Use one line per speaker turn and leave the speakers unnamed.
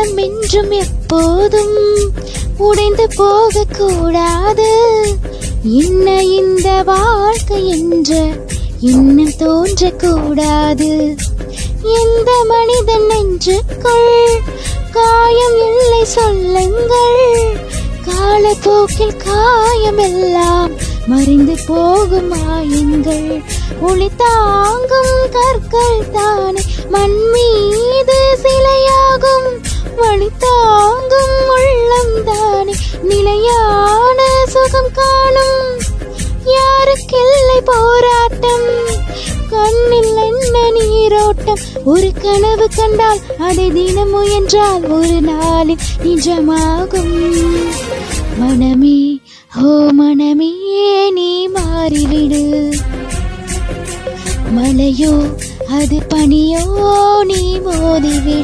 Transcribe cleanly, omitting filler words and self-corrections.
நாம் என்றும் எப்போதும் உடைந்து போக கூடாது. என்ன இந்த வாழ்க்கை என்ற இன்னும் தோன்றக்கூடாது. எந்த மனிதன் நெஞ்சுக்குள் காயம் இல்லை சொல்லுங்கள். காலப்போக்கில் காயம் எல்லாம் மறைந்து போகும் மாயங்கள். ஒளி தாங்கும் கற்கள் தானே மண் மீது சிலையாகும். வழி தாங்கும் உள்ளம் தானே நிலையான சுகம் காணும். யாருக்கில்லை போராட்டம், கண்ணில் என்ன நீரோட்டம். ஒரு கனவு கண்டால் அதை தினம் முயன்றால் ஒரு நாளில் நிஜமாகும். மனமே ஓ மனமே நீ மாறிவிடு. மலையோ அது பனியோ நீ மோதிவிடு.